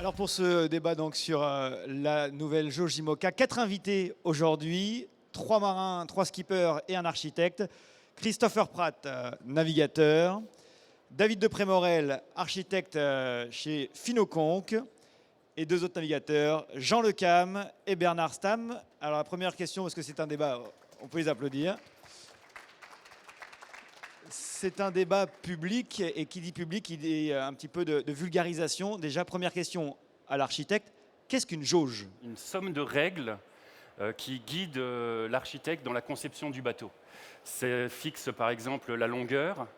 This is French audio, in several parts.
Alors pour ce débat donc sur la nouvelle jauge IMOCA, 4 invités aujourd'hui, 3 marins, 3 skippers et un architecte. Christopher Pratt, navigateur. David de Prémorel, architecte chez Finoconc. Et 2 autres navigateurs, Jean Lecam et Bernard Stam. Alors la première question, parce que c'est un débat, on peut les applaudir. C'est un débat public, et qui dit public, il dit un petit peu de vulgarisation. Déjà, première question à l'architecte, qu'est-ce qu'une jauge? Une somme de règles qui guident l'architecte dans la conception du bateau. Ça fixe par exemple la longueur,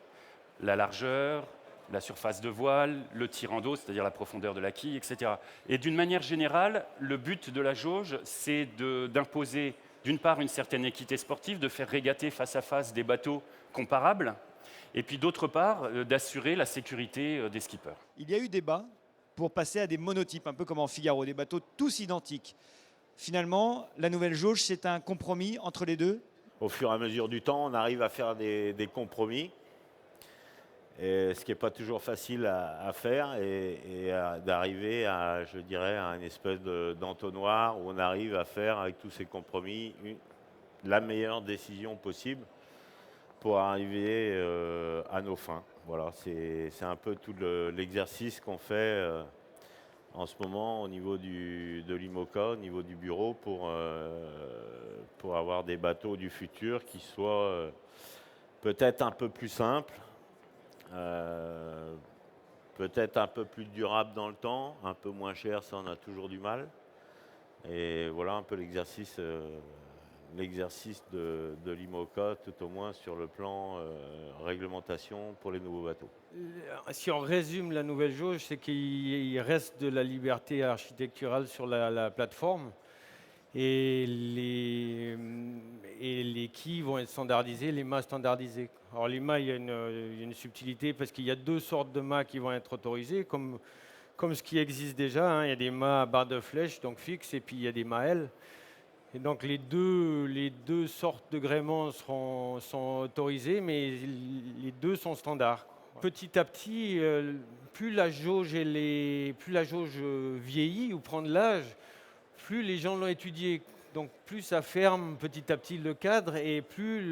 la largeur, la surface de voile, le tirant d'eau, c'est-à-dire la profondeur de la quille, etc. Et d'une manière générale, le but de la jauge, c'est d'imposer d'une part une certaine équité sportive, de faire régater face à face des bateaux comparables, et puis d'autre part, d'assurer la sécurité des skippers. Il y a eu débat pour passer à des monotypes, un peu comme en Figaro, des bateaux tous identiques. Finalement, la nouvelle jauge, c'est un compromis entre les deux. Au fur et à mesure du temps, on arrive à faire des compromis, et ce qui n'est pas toujours facile à faire, et d'arriver à, je dirais, à une espèce d'entonnoir où on arrive à faire, avec tous ces compromis, la meilleure décision possible pour arriver à nos fins. Voilà, c'est un peu tout l'exercice qu'on fait en ce moment au niveau de l'IMOCA, au niveau du bureau, pour avoir des bateaux du futur qui soient peut-être un peu plus simples, peut-être un peu plus durables dans le temps, un peu moins chers, ça on a toujours du mal. Et voilà un peu l'exercice de l'IMOCA, tout au moins sur le plan réglementation pour les nouveaux bateaux. Si on résume la nouvelle jauge, c'est qu'il reste de la liberté architecturale sur la plateforme et les quilles vont être standardisés, les mâts standardisés. Alors les mâts, il y a une subtilité parce qu'il y a 2 sortes de mâts qui vont être autorisés, comme ce qui existe déjà, hein. Il y a des mâts à barre de flèche, donc fixes, et puis il y a des mâts L. Et donc les deux sortes de gréements sont autorisés, mais les 2 sont standards. Petit à petit, plus la jauge vieillit ou prend de l'âge, plus les gens l'ont étudié. Donc plus ça ferme petit à petit le cadre et plus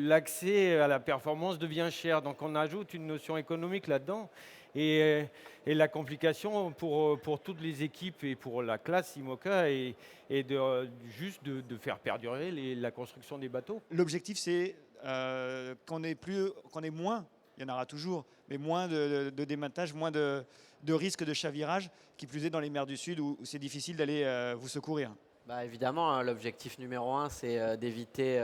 l'accès à la performance devient cher. Donc on ajoute une notion économique là-dedans. Et la complication pour toutes les équipes et pour la classe IMOCA est juste de faire perdurer la construction des bateaux. L'objectif, c'est qu'on ait moins, il y en aura toujours, mais moins de dématage, moins de risques de chavirage, qui plus est dans les mers du Sud où c'est difficile d'aller vous secourir. Bah, évidemment, hein, l'objectif numéro 1, c'est d'éviter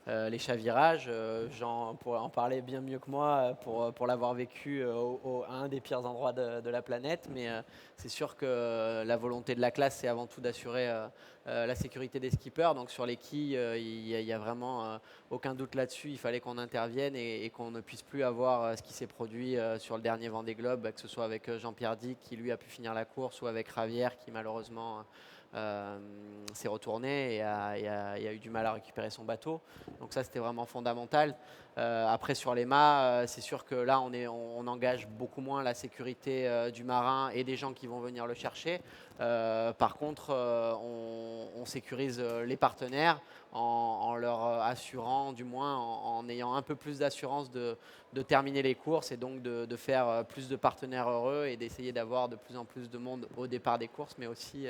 les chavirages. Jean pourrait en parler bien mieux que moi pour l'avoir vécu à un des pires endroits de la planète. Mais c'est sûr que la volonté de la classe, c'est avant tout d'assurer la sécurité des skippers. Donc sur les quilles, il n'y a vraiment aucun doute là-dessus. Il fallait qu'on intervienne et qu'on ne puisse plus avoir ce qui s'est produit sur le dernier Vendée Globe, que ce soit avec Jean-Pierre Dick qui lui a pu finir la course ou avec Ravière qui malheureusement s'est retourné et a eu du mal à récupérer son bateau. Donc ça, c'était vraiment fondamental. Après, sur les mâts, c'est sûr que là, on engage beaucoup moins la sécurité du marin et des gens qui vont venir le chercher. Par contre, on sécurise les partenaires en leur assurant, du moins en ayant un peu plus d'assurance de terminer les courses et donc de faire plus de partenaires heureux et d'essayer d'avoir de plus en plus de monde au départ des courses, mais aussi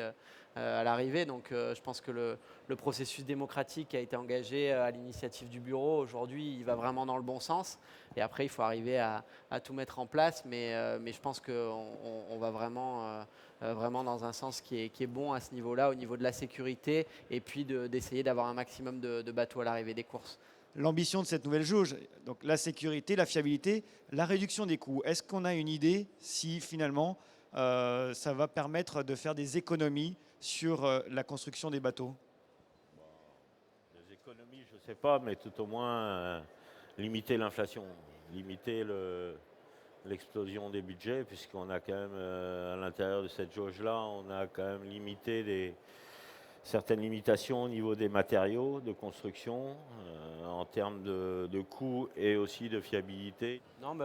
à l'arrivée. Donc je pense que le processus démocratique qui a été engagé à l'initiative du bureau, aujourd'hui, il va vraiment dans le bon sens. Et après, il faut arriver à tout mettre en place. Mais je pense qu'on va vraiment dans un sens qui est bon à ce niveau-là, au niveau de la sécurité, et puis d'essayer d'avoir un maximum de bateaux à l'arrivée des courses. L'ambition de cette nouvelle jauge, donc la sécurité, la fiabilité, la réduction des coûts. Est-ce qu'on a une idée si finalement ça va permettre de faire des économies sur la construction des bateaux? Les économies, je ne sais pas, mais tout au moins limiter l'inflation, limiter l'explosion des budgets, puisqu'on a quand même, à l'intérieur de cette jauge-là, on a quand même limité certaines limitations au niveau des matériaux de construction, en termes de coûts et aussi de fiabilité. Non,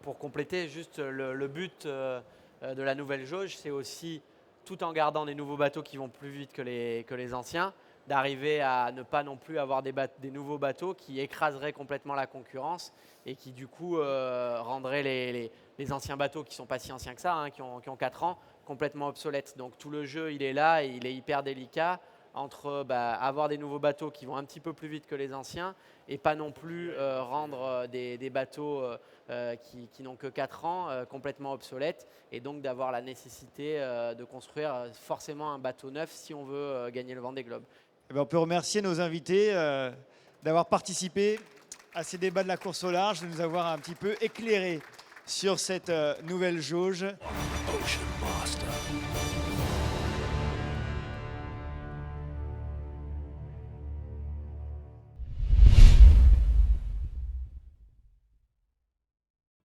pour compléter, juste le but de la nouvelle jauge, c'est aussi tout en gardant des nouveaux bateaux qui vont plus vite que les anciens, d'arriver à ne pas non plus avoir des nouveaux bateaux qui écraseraient complètement la concurrence et qui du coup rendraient les anciens bateaux qui ne sont pas si anciens que ça, hein, qui ont 4 ans, complètement obsolètes. Donc tout le jeu, il est là et il est hyper délicat entre avoir des nouveaux bateaux qui vont un petit peu plus vite que les anciens et pas non plus rendre des bateaux qui n'ont que 4 ans complètement obsolètes, et donc d'avoir la nécessité de construire forcément un bateau neuf si on veut gagner le Vendée Globe. Eh ben, on peut remercier nos invités d'avoir participé à ces débats de la course au large, de nous avoir un petit peu éclairé sur cette nouvelle jauge. Ocean Master.